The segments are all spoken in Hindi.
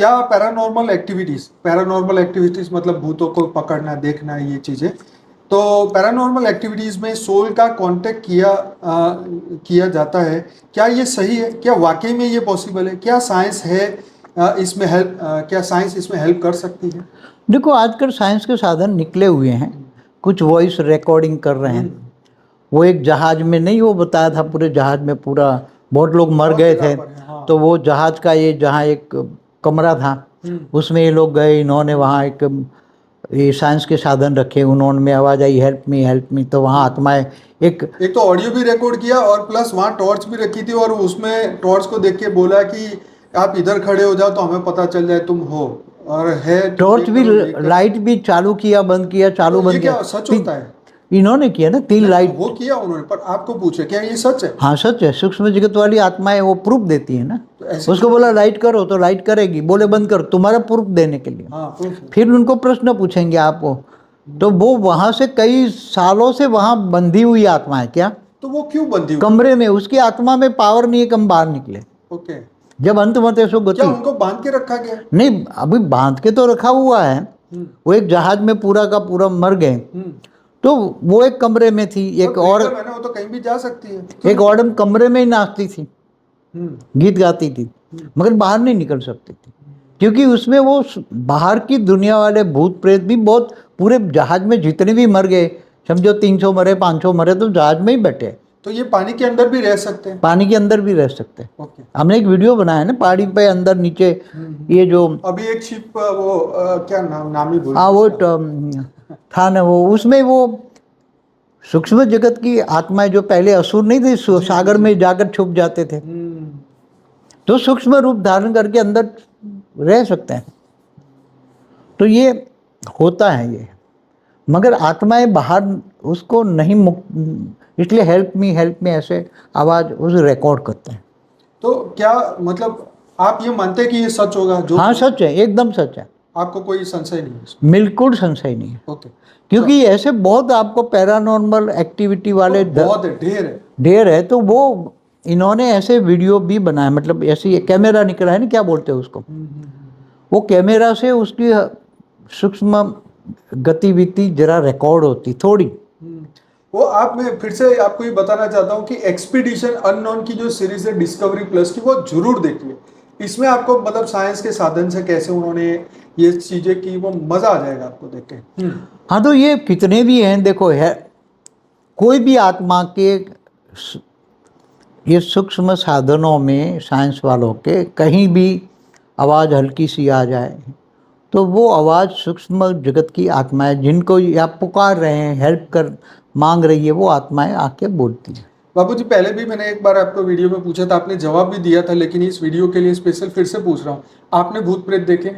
क्या पैरानॉर्मल एक्टिविटीज मतलब भूतों को पकड़ना, देखना, ये चीजें, तो पैरानॉर्मल एक्टिविटीज में सोल का कांटेक्ट किया जाता है, क्या ये सही है? क्या वाकई में ये पॉसिबल है? क्या साइंस है इसमें हेल्प, क्या साइंस इसमें हेल्प कर सकती है? देखो आजकल साइंस के साधन निकले हुए हैं, कुछ वॉइस रिकॉर्डिंग कर रहे हैं। वो एक जहाज में नहीं, वो बताया था पूरे जहाज में पूरा बहुत लोग मर गए थे, हाँ। तो वो जहाज का ये जहाँ एक कमरा था उसमें ये लोग गए, इन्होंने वहाँ एक ये साइंस के साधन रखे, उन्होंने आवाज़ आई हेल्प मी, तो वहाँ आत्माएं एक तो ऑडियो भी रिकॉर्ड किया और प्लस वहाँ टॉर्च भी रखी थी, और उसमें टॉर्च को देख के बोला कि आप इधर खड़े हो जाओ तो हमें पता चल जाए तुम हो, और है टॉर्च भी, लाइट भी चालू किया बंद किया, चालू बंद किया। क्या सच होता है? इन्होंने किया ना 3 लाइट, वो किया उन्होंने, पर आपको पूछे क्या ये सच है? हाँ सच है। सूक्ष्म जगत वाली आत्माएं वो प्रूफ देती है ना, तो ऐसे उसको बोला लाइट करो तो लाइट करेगी, बोले बंद कर, तुम्हारा प्रूफ देने के लिए। हाँ, proof है। फिर उनको प्रश्न पूछेंगे आपको, तो वो वहां से कई सालों से वहां बंधी हुई आत्मा है। क्या? तो वो क्यों बंधी हुई? कमरे में, उसकी आत्मा में पावर नहीं है कि हम बाहर निकले। ओके। जब अंत मते सो क्या गति, उनको बांध के रखा गया? नहीं अभी बांध के तो रखा हुआ है, वो एक जहाज में पूरा का पूरा मर गए, तो वो एक कमरे में थी, एक और मैंने, वो तो कहीं भी जा सकती है। एक औरत कमरे में ही नाचती थी, गीत गाती थी, मगर बाहर नहीं निकल सकती थी, क्योंकि उसमें वो बाहर की दुनिया वाले भूत प्रेत भी बहुत, पूरे जहाज में जितने भी मर गए, समझो 300 मरे 500 मरे, तो जहाज में ही बैठे। तो ये पानी के अंदर भी रह सकते हैं? पानी के अंदर भी रह सकते हैं। ओके। हमने एक वीडियो बनाया ना पहाड़ी पे अंदर नीचे, ये जो अभी एक शिप, वो क्या नाम ही भूल हाँ वो था ना, वो उसमें वो सूक्ष्म जगत की आत्माएं जो पहले असुर नहीं थे, सागर में जाकर छुप जाते थे, तो सूक्ष्म रूप धारण करके अंदर रह सकते हैं। तो ये होता है ये, मगर आत्माएं बाहर उसको नहीं इसलिए हेल्प मी ऐसे आवाज उस रिकॉर्ड करते हैं। तो क्या मतलब आप ये मानते हैं कि ये सच होगा? जो हाँ सच है, एकदम सच है, आपको कोई संशय नहीं है इसमें? बिल्कुल संशय नहीं है। ओके। क्योंकि ऐसे बहुत आपको पैरानॉर्मल एक्टिविटी वाले बहुत ढेर है, तो वो इन्होंने ऐसे वीडियो भी बनाए, मतलब ऐसे कैमरा निकला है ना, क्या बोलते हैं उसको, वो कैमरा से उसकी सूक्ष्म गतिविधि जरा रिकॉर्ड होती थोड़ी। वो आप, मैं फिर से आपको ये बताना चाहता हूँ कि एक्सपीडिशन अननोन की जो सीरीज है डिस्कवरी प्लस की, वो जरूर देखिए। इसमें आपको मतलब साइंस के साधन से कैसे उन्होंने ये चीजें की, वो मजा आ जाएगा आपको देख के। हाँ तो ये कितने भी हैं, देखो है कोई भी आत्मा के ये सूक्ष्म साधनों में साइंस वालों के कहीं भी आवाज़ हल्की सी आ जाए, तो वो आवाज़ सूक्ष्म जगत की आत्माएं जिनको आप पुकार रहे हैं, हेल्प कर मांग रही है, वो आत्माएं आके बोलती हैं। बाबूजी, पहले भी मैंने एक बार आपको वीडियो में पूछा था, आपने जवाब भी दिया था, लेकिन इस वीडियो के लिए स्पेशल फिर से पूछ रहा हूँ, आपने भूत प्रेत देखे?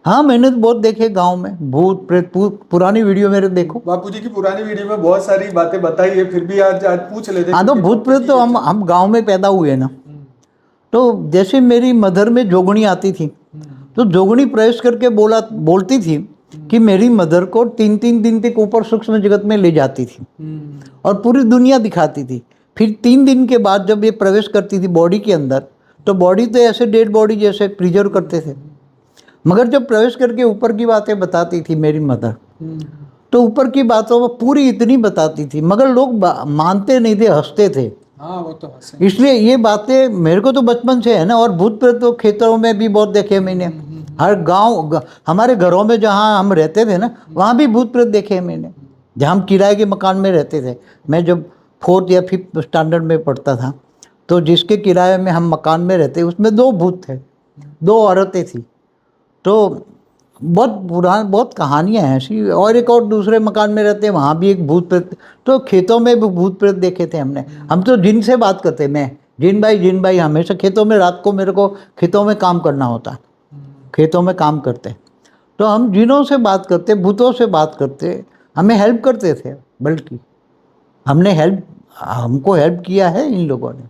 हाँ मैंने तो बहुत देखे गांव में भूत प्रेत, पुरानी वीडियो मेरे देखो। बापूजी की पुरानी वीडियो में बहुत सारी बातें बताई है, फिर भी आज पूछ लेते। हाँ तो भूत प्रेत तो हम गांव में पैदा हुए ना, तो जैसे मेरी मदर में जोगणी आती थी, तो जोगणी प्रवेश करके बोलती थी कि मेरी मदर को 3-3 दिन तक ऊपर सूक्ष्म जगत में ले जाती थी और पूरी दुनिया दिखाती थी। फिर 3 दिन के बाद जब ये प्रवेश करती थी बॉडी के अंदर, तो बॉडी तो ऐसे डेड बॉडी जैसे प्रिजर्व करते थे, मगर जब प्रवेश करके ऊपर की बातें बताती थी मेरी मदर, तो ऊपर की बातों में पूरी इतनी बताती थी, मगर लोग मानते नहीं थे, हंसते थे। हाँ वो तो हंसे। इसलिए ये बातें मेरे को तो बचपन से है ना। और भूत प्रेत तो खेतों में भी बहुत देखे मैंने, हर गांव हमारे घरों में जहाँ हम रहते थे ना, वहाँ भी भूत प्रेत देखे मैंने, जहाँ हम किराए के मकान में रहते थे। मैं जब 4th या 5th स्टैंडर्ड में पढ़ता था, तो जिसके किराए में हम मकान में रहते, उसमें 2 भूत थे, 2 औरतें थी। तो बहुत कहानियाँ हैं ऐसी। और एक और दूसरे मकान में रहते हैं, वहाँ भी एक भूत प्रेत, तो खेतों में भी भूत प्रेत देखे थे हमने। हम तो जिन से बात करते, मैं जिन भाई हमेशा खेतों में, रात को मेरे को खेतों में काम करना होता, खेतों में काम करते, तो हम जिनों से बात करते, भूतों से बात करते, हमें हेल्प करते थे, बल्कि हमको हेल्प किया है इन लोगों ने,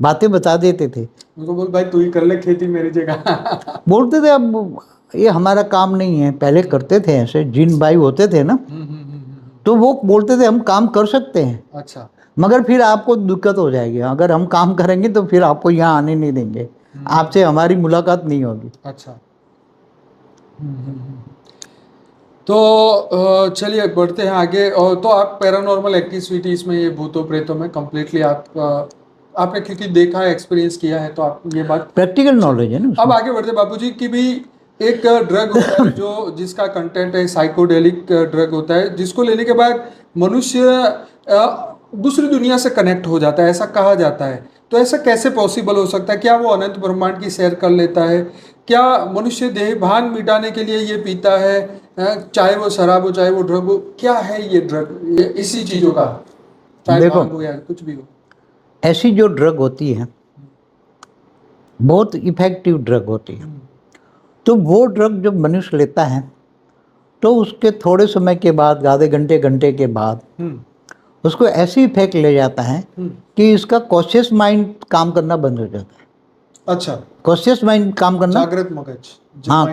बातें बता देते थे। उनको बोल भाई तू ही कर ले खेती मेरी जगह। बोलते थे अब ये हमारा काम नहीं है, पहले करते थे ऐसे, जिन भाई होते थे ना, तो वो बोलते थे हम काम कर सकते हैं, अच्छा, मगर फिर आपको दिक्कत हो जाएगी, अगर हम काम करेंगे तो फिर आपको यहाँ आने नहीं देंगे, आपसे हमारी मुलाकात नहीं होगी। अच्छा। तो चलिए बढ़ते हैं आगे। और तो आप पैरानॉर्मल एक्टिविटीज में, ये भूतों प्रेतों में कंप्लीटली आपने क्योंकि देखा है, एक्सपीरियंस किया है, तो आप ये बात प्रैक्टिकल नॉलेज है ना अब उसमें। आगे बढ़ते बाबूजी कि भी एक ड्रग होता है जो जिसका कंटेंट है साइकोडेलिक ड्रग होता है, जिसको लेने के बाद मनुष्य दूसरी दुनिया से कनेक्ट हो जाता है, ऐसा कहा जाता है। तो ऐसा कैसे पॉसिबल हो सकता है? क्या वो अनंत ब्रह्मांड की सैर कर लेता है? क्या मनुष्य देह भान मिटाने के लिए ये पीता है? चाहे वो शराब हो, चाहे वो ड्रग हो, क्या है ये ड्रग? ये इसी चीजों का, चाहे देखो, भांग हो या कुछ भी हो। ऐसी जो ड्रग होती है बहुत इफेक्टिव ड्रग होती है। तो वो ड्रग जब मनुष्य लेता है तो उसके थोड़े समय के बाद, आधे घंटे घंटे के बाद उसको ऐसी इफेक्ट ले जाता है कि इसका कॉन्शियस माइंड काम करना बंद हो जाता है। अच्छा, कॉन्शियस माइंड काम करना, जागृत मगज, हाँ,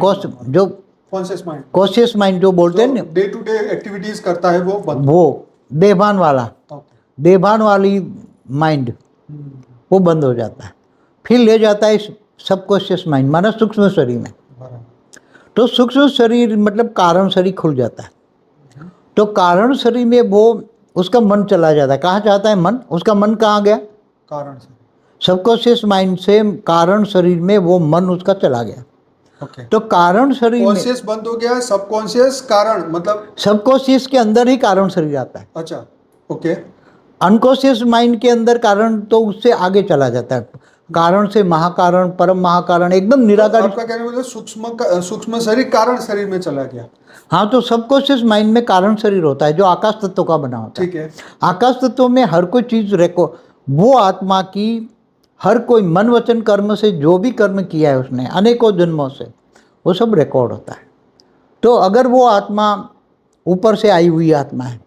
जो कॉन्शियस माइंड, कॉन्शियस माइंड जो बोलते हैं ना, डे टू डे एक्टिविटीज करता है वो बंद। वो देहभान वाला, ओके। देहभान वाली माइंड वो बंद हो जाता है। फिर ले जाता है सबकॉन्शियस माइंड, माना सूक्ष्म शरीर में। तो सूक्ष्म शरीर मतलब कारण शरीर खुल जाता है। तो कारण शरीर में वो उसका मन चला जाता है। कहाँ जाता है मन? उसका मन कहाँ गया? कारण से। सबकॉन्शियस माइंड से कारण शरीर में वो मन उसका चला गया। ओके। तो कारण शरीर में कॉन्शियस बंद हो गया, सबकॉन्शियस कारण मतलब। सबकॉन्शियस के अंदर ही कारण शरीर आता है। अच्छा, ओके। अनकॉन्शियस माइंड के अंदर कारण तो उससे आगे चला जाता है। कारण से महाकारण, परम महाकारण, एकदम निराकारी। आपका कहने मतलब सूक्ष्म शरीर कारण शरीर में चला गया। हाँ, तो सबकॉन्शियस माइंड में कारण शरीर होता है जो आकाश तत्व का बना होता है। ठीक है। आकाश तत्व में हर कोई चीज वो आत्मा की हर कोई मन वचन कर्म से जो भी कर्म किया है उसने अनेकों जन्मों से, वो सब रिकॉर्ड होता है। तो अगर वो आत्मा ऊपर से आई हुई आत्मा है,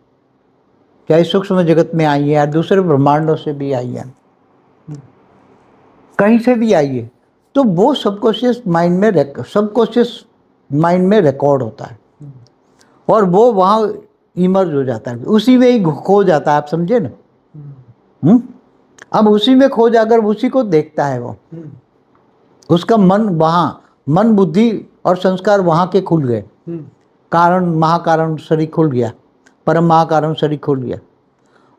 चाहे सूक्ष्म जगत में आई है या दूसरे ब्रह्मांडों से भी आई है, कहीं से भी आई है, तो वो सबकॉन्शियस माइंड में रिकॉर्ड होता है और वो वहाँ इमर्ज हो जाता है, उसी में ही खो जाता है। आप समझे ना? अब उसी में खो जाकर उसी को देखता है वो। उसका मन वहाँ, मन बुद्धि और संस्कार वहाँ के खुल गए। कारण महाकारण शरीर खुल गया, परम महाकारण शरीर खुल गया,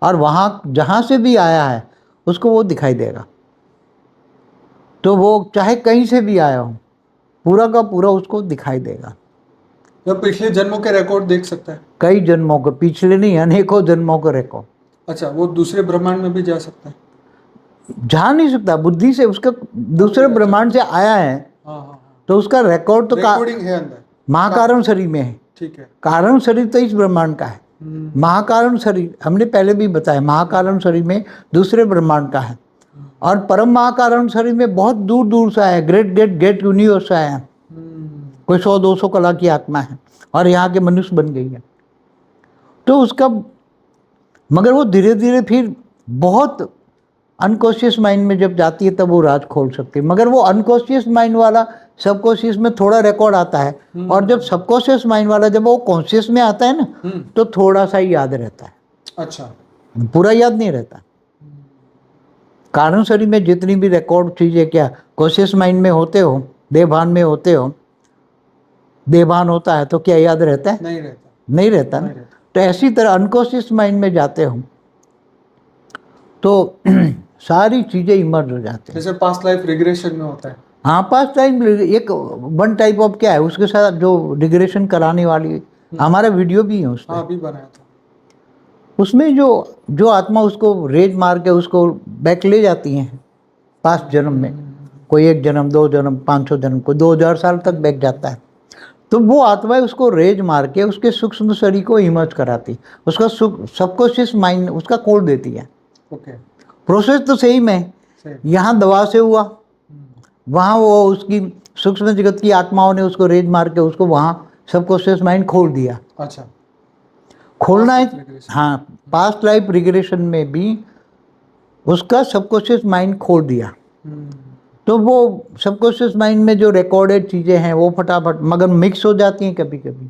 और वहाँ जहाँ से भी आया है उसको वो दिखाई देगा। तो वो चाहे कहीं से भी आया हो, पूरा का पूरा उसको दिखाई देगा। तो पिछले जन्मों के रिकॉर्ड देख सकता है? कई जन्मों के, पिछले नहीं, अनेकों जन्मों के रिकॉर्ड। अच्छा, वो दूसरे ब्रह्मांड में भी जा सकता है? जा नहीं सकता, बुद्धि से उसका दूसरे ब्रह्मांड से आया है। हाँ। तो उसका रिकॉर्ड तो रिकॉर्डिंग है अंदर महाकारण शरीर में है। ठीक है। कारण शरीर तो इस ब्रह्मांड का है। महाकारण शरीर हमने पहले भी बताया, महाकारण शरीर में दूसरे ब्रह्मांड का है, और परम महाकारण शरीर में बहुत दूर दूर से आया, ग्रेट यूनिवर्स से आया। कोई 100-200 कला की आत्मा है और यहाँ के मनुष्य बन गई है। तो उसका, मगर वो धीरे धीरे फिर बहुत अनकॉन्शियस माइंड में जब जाती है तब वो राज खोल सकती है। मगर वो अनकॉन्शियस माइंड वाला सबकॉन्शियस में थोड़ा रिकॉर्ड आता है, और जब सबकॉन्शियस माइंड वाला जब वो कॉन्शियस में आता है ना, तो थोड़ा सा ही याद रहता है। अच्छा, पूरा याद नहीं रहता। कारण शरीर में जितनी भी रिकॉर्ड चीज़ें, क्या कॉन्शियस माइंड में होते हो, देहभान में होते हो, देहभान होता है तो क्या याद रहता है? नहीं रहता। नहीं रहता ना। तो ऐसी तरह अनकॉन्शियस माइंड में जाते हो तो सारी चीज़ें इमर्ज हो जाती हैं। जैसे पास्ट लाइफ रिग्रेशन में होता है। हाँ, पास्ट टाइम एक वन टाइप ऑफ क्या है, उसके साथ जो रिग्रेशन कराने वाली हमारा वीडियो भी है उसमें। हाँ, अभी बनाया था। उसमें जो आत्मा उसको रेज मार के उसको बैक ले जाती हैं पास्ट जन्म में, कोई 1 जन्म, 2 जन्म, 500 जन्म, कोई 2000 साल तक बैक जाता है। तो वो आत्मा उसको रेज मार के उसके सूक्ष्म शरीर को इमर्ज कराती, उसका सबकॉन्शियस माइंड उसका कोड देती है। ओके। प्रोसेस तो सेम है। यहाँ दवा से हुआ, वहाँ वो उसकी सूक्ष्म जगत की आत्माओं ने उसको रेज मार के उसको वहाँ सबकॉन्शियस माइंड खोल दिया। अच्छा, खोलना है। हाँ, पास्ट लाइफ रिग्रेशन में भी उसका सबकॉन्शियस माइंड खोल दिया। तो वो सबकॉन्शियस माइंड में जो रिकॉर्डेड चीज़ें हैं वो फटाफट मगर मिक्स हो जाती हैं कभी कभी,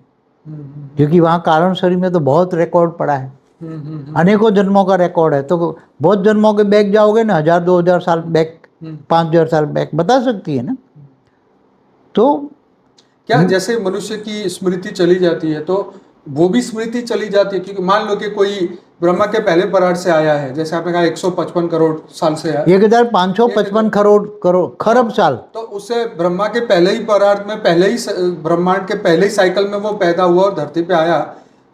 क्योंकि वहाँ कारण शरीर में तो बहुत रिकॉर्ड पड़ा है, अनेकों जन्मों का रिकॉर्ड है। तो बहुत जन्मों के बैक जाओगे ना, 1000-2000 साल बैक 5,000 साल बैक बता सकती है ना। तो क्या जैसे मनुष्य की स्मृति चली जाती है तो वो भी स्मृति चली जाती है, क्योंकि मान लो कि कोई ब्रह्मा के पहले पराग से आया है, जैसे आपने कहा 155 करोड़ साल से आया, 1555 करोड़ खरब साल, तो उससे ब्रह्मा के पहले ही पराग में, पहले ही ब्रह्मांड के पहले ही साइकिल में वो पैदा हुआ और धरती पे आया,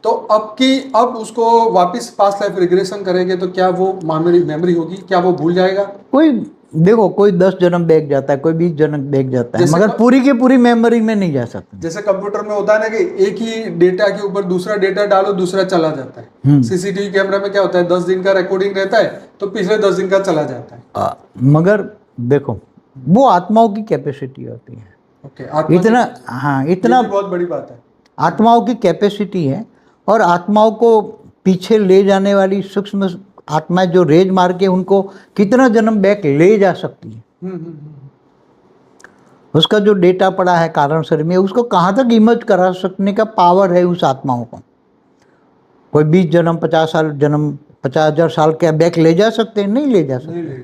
तो अब उसको वापस पास्ट लाइफ रिग्रेशन करेंगे तो क्या वो मेमोरी होगी, क्या वो भूल जाएगा? कोई देखो कोई 10 जन्म बैक जाता है, कोई 20 जन्म बैक जाता है, जैसे मगर पूरी की पूरी मेमोरी में नहीं जा सकता। जैसे कंप्यूटर में होता है ना कि एक ही डेटा के ऊपर दूसरा डेटा डालो, दूसरा चला जाता है। सीसीटीवी कैमरा में क्या होता है, 10 दिन का रिकॉर्डिंग रहता है तो पिछले 10 दिन का चला जाता है। मगर देखो वो आत्माओं की कैपेसिटी होती है। ओके, इतना, हाँ, इतना बहुत बड़ी बात है। आत्माओं की कैपेसिटी है, और आत्माओं को पीछे ले जाने वाली सूक्ष्म आत्माएं जो रेज मार के उनको कितना जन्म बैक ले जा सकती है। उसका जो डेटा पड़ा है कारण शरीर में, उसको कहाँ तक इमर्ज करा सकने का पावर है उस आत्माओं को। कोई 20 जन्म 50,000 साल क्या बैक ले जा सकते हैं? नहीं ले जा सकते।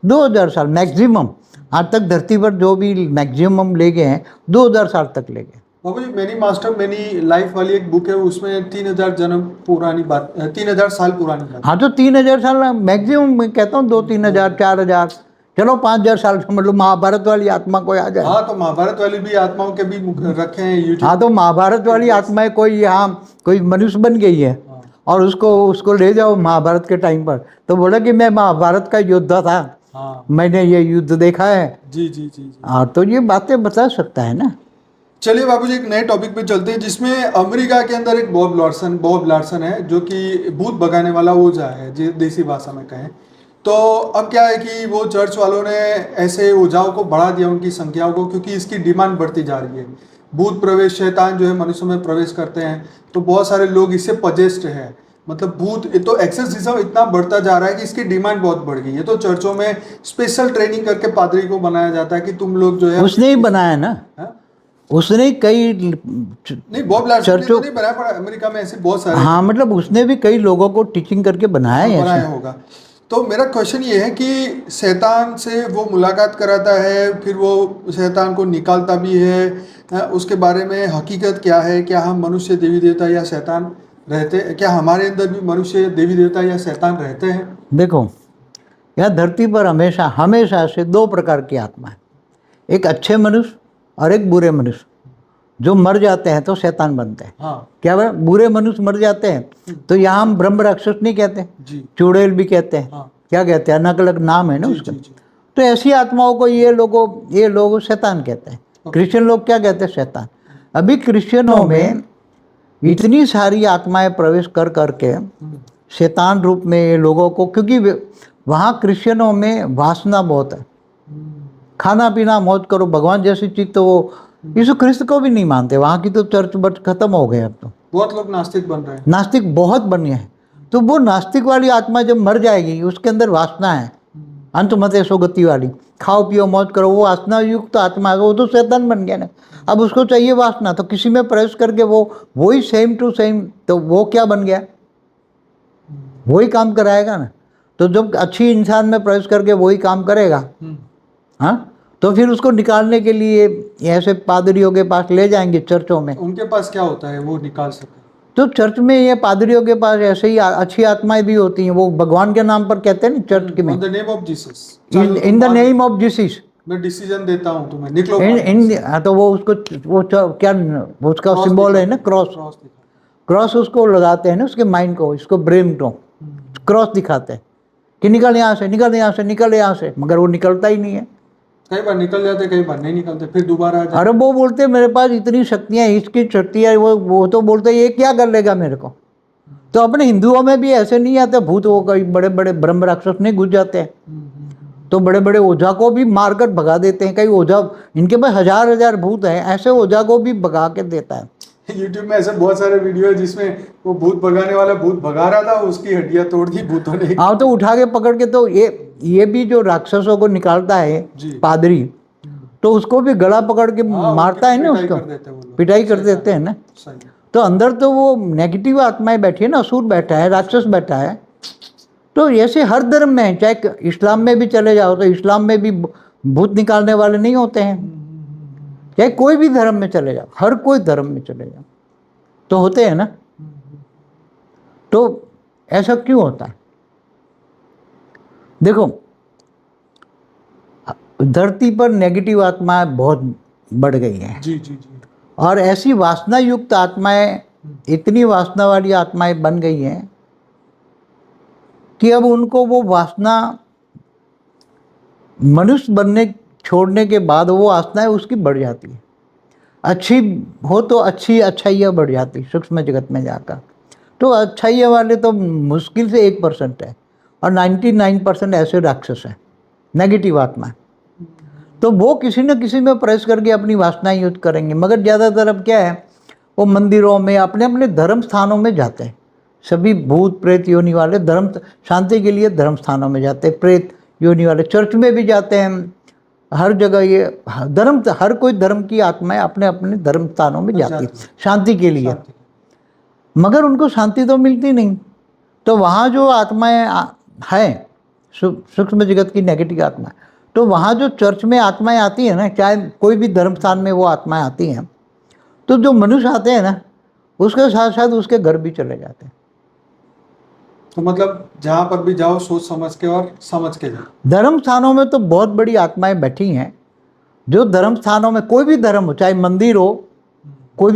2000 साल मैक्सिमम, आज तक धरती पर जो भी मैक्सिमम ले गए हैं 2000 साल तक ले गए। बाबू जी, मैनी मास्टर मैनी लाइफ वाली एक बुक है, उसमें 3000 जन्म पुरानी बात, 3000 साल पुरानी बात। हाँ, तो 3000 साल मैक्सिमम, मैं कहता हूँ 2-3,000 4,000, चलो 5,000 साल, मतलब महाभारत वाली आत्मा कोई आ जाए। हाँ, तो महाभारत वाली भी आत्माओं के भी रखे हैं यूट्यूब। हाँ, तो महाभारत वाली आत्माएं कोई यहाँ कोई मनुष्य बन गई है और उसको ले जाओ महाभारत के टाइम पर, तो बोला कि मैं महाभारत का योद्धा था। हाँ, मैंने ये युद्ध देखा है। जी जी जी जी। हाँ, तो ये बातें बता सकता है ना। चलिए बाबूजी, एक नए टॉपिक पे चलते हैं, जिसमें अमेरिका के अंदर एक बॉब लार्सन है, जो कि भूत भगाने वाला ओझा है, जो देसी भाषा में कहें तो। अब क्या है कि वो चर्च वालों ने ऐसे ओझाओं को बढ़ा दिया, उनकी संख्याओं को, क्योंकि इसकी डिमांड बढ़ती जा रही है। भूत प्रवेश, शैतान जो है मनुष्यों में प्रवेश करते हैं, तो बहुत सारे लोग इससे पजेस्ट है, मतलब भूत, तो एक्सेसिज्म इतना बढ़ता जा रहा है कि इसकी डिमांड बहुत बढ़ गई है। तो चर्चों में स्पेशल ट्रेनिंग करके पादरी को बनाया जाता है कि तुम लोग जो है, उसने ही बनाया ना। है? उसने कई नहीं, बॉब लार्सन ने तो नहीं बनाया, पर अमेरिका में ऐसे बहुत सारे, हाँ, मतलब उसने भी कई लोगों को टीचिंग करके बनाया है बनाया होगा। तो मेरा क्वेश्चन ये है कि शैतान से वो मुलाकात कराता है, फिर वो शैतान को निकालता भी है, उसके बारे में हकीकत क्या है? क्या हम मनुष्य देवी देवता या शैतान रहते, क्या हमारे अंदर भी मनुष्य देवी देवता या शैतान रहते हैं? देखो, यह धरती पर हमेशा से 2 प्रकार की आत्मा है, एक अच्छे मनुष्य और एक बुरे मनुष्य। जो मर जाते हैं तो शैतान बनते हैं। हाँ, क्या बुरे मनुष्य मर जाते हैं तो यहाँ हम ब्रह्म राक्षस नहीं कहते, जी, चुड़ैल भी कहते हैं। हाँ, क्या कहते हैं, अलग अलग नाम है ना जी, उसका। जी, जी। तो ऐसी आत्माओं को ये लोग शैतान कहते हैं। क्रिश्चियन लोग क्या कहते हैं? शैतान। अभी क्रिश्चियनों में इतनी सारी आत्माएं प्रवेश कर करके शैतान रूप में ये लोगों को, क्योंकि वहाँ क्रिश्चियनों में वासना बहुत है, खाना पीना मौज करो, भगवान जैसी चीज तो वो यीशु ख्रिस्त को भी नहीं मानते। वहाँ की तो चर्च बट खत्म हो गए, अब तो बहुत लोग नास्तिक बन रहे हैं। नास्तिक बहुत बन गए हैं। तो वो नास्तिक वाली आत्मा जब मर जाएगी, उसके अंदर वासना है, अंत मत सो गति वाली, खाओ पियो मौज करो, वो वासना युक्त आत्मा है, वो तो शैतान बन गया ना। अब उसको चाहिए वासना, तो किसी में प्रवेश करके वो वही सेम टू सेम, तो वो क्या बन गया? वही काम कराएगा ना। तो जब अच्छी इंसान में प्रवेश करके वही काम करेगा, हाँ, तो फिर उसको निकालने के लिए ऐसे पादरियों के पास ले जाएंगे चर्चों में। उनके पास क्या होता है वो निकाल सके? तो चर्च में ये पादरियों के पास ऐसे ही अच्छी आत्माएं भी होती हैं, वो भगवान के नाम पर कहते हैं ना चर्च के में, in the name of Jesus, in the name of Jesus, मैं डिसीजन देता हूँ तुम्हें, निकलो। तो वो क्या उसका सिंबल है ना, क्रॉस उसको लगाते हैं ना, उसके माइंड को, इसको ब्रेन को क्रॉस दिखाते हैं कि निकल यहाँ से, निकल यहाँ से, निकल यहाँ से, मगर वो निकलता ही नहीं है। कई बार निकल जाते, कई बार नहीं निकलते, फिर दोबारा आ जाते। अरे वो बोलते मेरे पास इतनी शक्तियाँ, इसकी शक्तियाँ, वो तो बोलते ये क्या कर लेगा मेरे को। तो अपने हिंदुओं में भी ऐसे नहीं आते भूत, वो कई बड़े बड़े ब्रह्म राक्षस नहीं घुस जाते हैं, तो बड़े बड़े ओझा को भी मारकर भगा देते हैं। कई ओझा, इनके पास हजार भूत हैं, ऐसे ओझा को भी भगा के देता है। YouTube में ऐसे बहुत सारे वीडियो है जिसमें वो भूत भगाने वाला भूत भगा रहा था, उसकी हड्डियां तोड़ दी भूतों ने। हाँ, तो उठा के पकड़ के, तो ये भी जो राक्षसों को निकालता है पादरी, तो उसको भी गला पकड़ के मारता है ना, उसको पिटाई कर देते हैं ना। तो अंदर तो वो नेगेटिव आत्माएं बैठी है ना, असुर बैठा है, राक्षस बैठा है, तो ऐसे हर धर्म में है, चाहे इस्लाम में भी चले जाओ तो इस्लाम में भी भूत निकालने वाले नहीं होते हैं, चाहे कोई भी धर्म में चले जाओ, हर कोई धर्म में चले जाओ तो होते हैं ना। तो ऐसा क्यों होता है? देखो, धरती पर नेगेटिव आत्माएं बहुत बढ़ गई हैं जी जी जी। और ऐसी वासना युक्त आत्माएं, इतनी वासना वाली आत्माएं बन गई हैं कि अब उनको वो वासना मनुष्य बनने छोड़ने के बाद वो वासनाएं उसकी बढ़ जाती है। अच्छी हो तो अच्छी अच्छाइयाँ बढ़ जाती सूक्ष्म जगत में जाकर। तो अच्छाइयाँ वाले तो मुश्किल से 1% है और 99% ऐसे राक्षस हैं, नेगेटिव आत्मा। तो वो किसी न किसी में प्रवेश करके अपनी वासनाएं युद्ध करेंगे। मगर ज़्यादातर अब क्या है, वो मंदिरों में अपने अपने धर्म स्थानों में जाते हैं। सभी भूत प्रेत योनि वाले धर्म शांति के लिए धर्म स्थानों में जाते हैं। प्रेत योनि वाले चर्च में भी जाते हैं, हर जगह ये धर्म, हर कोई धर्म की आत्माएं अपने अपने धर्म स्थानों में जाती है शांति के लिए। मगर उनको शांति तो मिलती नहीं। तो वहाँ जो आत्माएं हैं सूक्ष्म जगत की नेगेटिव आत्मा, तो वहाँ जो चर्च में आत्माएं आती हैं ना, चाहे कोई भी धर्म स्थान में वो आत्माएं आती हैं, तो जो मनुष्य आते हैं ना उसके साथ साथ उसके घर भी चले जाते हैं। तो मतलब जहाँ पर भी जाओ सोच समझ के और समझ के जाओ। धर्म स्थानों में तो बहुत बड़ी आत्माएं बैठी हैं। जो धर्म स्थानों में कोई भी धर्म हो, चाहे मंदिर हो, कोई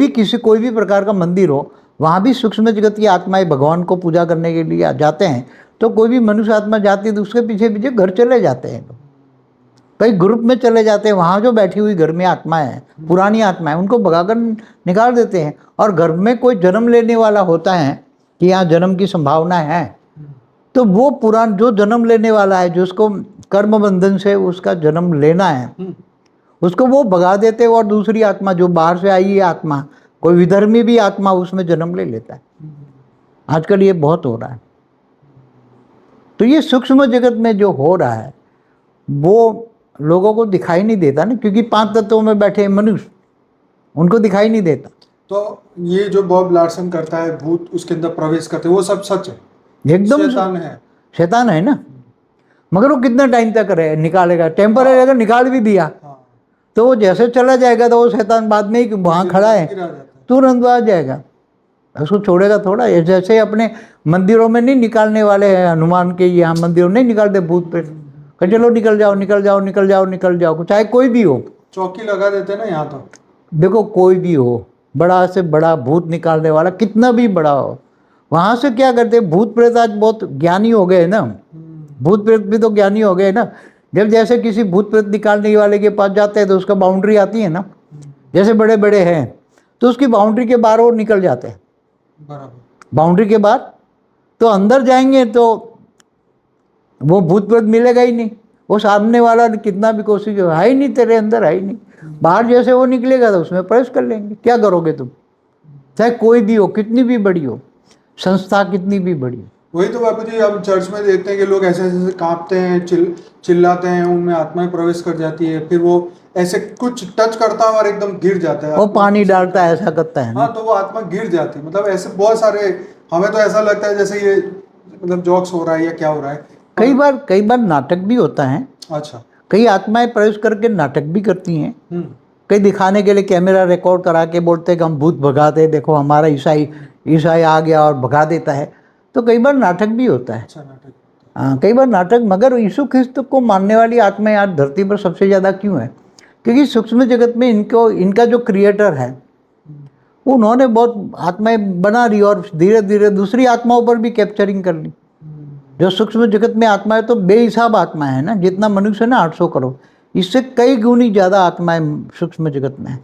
भी प्रकार का मंदिर हो, वहाँ भी सूक्ष्म जगत की आत्माएं भगवान को पूजा करने के लिए जाते हैं। तो कोई भी मनुष्य आत्मा जाती है तो उसके पीछे पीछे घर चले जाते हैं। कई ग्रुप में चले जाते हैं, वहाँ जो बैठी हुई घर में आत्माएं हैं, पुरानी आत्माएं, उनको भगाकर निकाल देते हैं। और घर में कोई जन्म लेने वाला होता है कि यहाँ जन्म की संभावना है, तो वो पुरान जो जन्म लेने वाला है, जिसको कर्म बंधन से उसका जन्म लेना है, उसको वो भगा देते हैं। और दूसरी आत्मा जो बाहर से आई है आत्मा, कोई विधर्मी भी आत्मा उसमें जन्म ले लेता है। आजकल ये बहुत हो रहा है। तो ये सूक्ष्म जगत में जो हो रहा है वो लोगों को दिखाई नहीं देता ना, क्योंकि 5 तत्वों में बैठे मनुष्य, उनको दिखाई नहीं देता। तो ये जो बॉब लार्सन करता है, भूत उसके अंदर प्रवेश करते, वो सब सच है, एकदम शैतान है ना। मगर वो कितना टाइम तक निकालेगा? टेम्पररी अगर निकाल भी दिया तो वो जैसे चला जाएगा तो वो शैतान बाद में ही वहाँ खड़ा है तुरंत आ जाएगा, उसको छोड़ेगा थोड़ा। जैसे अपने मंदिरों में नहीं निकालने वाले हैं, हनुमान के यहाँ मंदिरों नहीं निकालते भूत प्रेत, कि चलो निकल जाओ निकल जाओ निकल जाओ निकल जाओ, चाहे कोई भी हो, चौकी लगा देते ना यहाँ। तो देखो कोई भी हो, बड़ा से बड़ा भूत निकालने वाला कितना भी बड़ा हो, वहाँ से क्या करते हैं, भूत प्रेत आज बहुत ज्ञानी हो गए ना, भूत प्रेत भी तो ज्ञानी हो गए ना। जब जैसे किसी भूत प्रेत निकालने वाले के पास जाते हैं तो उसका बाउंड्री आती है ना, जैसे बड़े बड़े हैं तो उसकी बाउंड्री के बाहर वो निकल जाते हैं, बराबर बाउंड्री के बाहर। तो अंदर जाएंगे तो वो भूत प्रेत मिलेगा ही नहीं, वो सामने वाला कितना भी कोशिश है ही नहीं, तेरे अंदर है ही नहीं। बाहर जैसे वो निकलेगा तो उसमें प्रवेश कर लेंगे। क्या करोगे तुम? चाहे कोई भी हो, कितनी भी बड़ी हो संस्था, कितनी भी बड़ी हो। वही तो बापू जी, हम चर्च में देखते हैं कि लोग ऐसे ऐसे कांपते हैं, चिल्लाते हैं, उनमें आत्माएं प्रवेश कर जाती है, फिर वो ऐसे कुछ टच करता है और एकदम गिर जाता है, वो पानी डालता है, ऐसा करता है ना। हाँ, तो वो आत्मा गिर जाती है। मतलब ऐसे बहुत सारे, हमें तो ऐसा लगता है जैसे ये मतलब जॉक्स हो रहा है या क्या हो रहा है। कई बार नाटक भी होता है। अच्छा। कई आत्माएं प्रवेश करके नाटक भी करती हैं। कई दिखाने के लिए कैमरा रिकॉर्ड करा के बोलते हैं कि हम भूत भगाते, देखो हमारा ईसाई आ गया और भगा देता है। तो कई बार नाटक भी होता है। अच्छा, नाटक। हाँ, कई बार नाटक। मगर यीशु ख्रिस्त को मानने वाली आत्माएं आज धरती पर सबसे ज़्यादा क्यों है? क्योंकि सूक्ष्म जगत में इनका जो क्रिएटर है उन्होंने बहुत आत्माएं बना रही और धीरे धीरे दूसरी आत्माओं पर भी कैप्चरिंग कर ली। जो सूक्ष्म जगत में आत्माएं तो बेहिसाब आत्माएं है ना, जितना मनुष्य है ना 800 करोड़, इससे कई गुनी ज़्यादा आत्माएं सूक्ष्म जगत में है।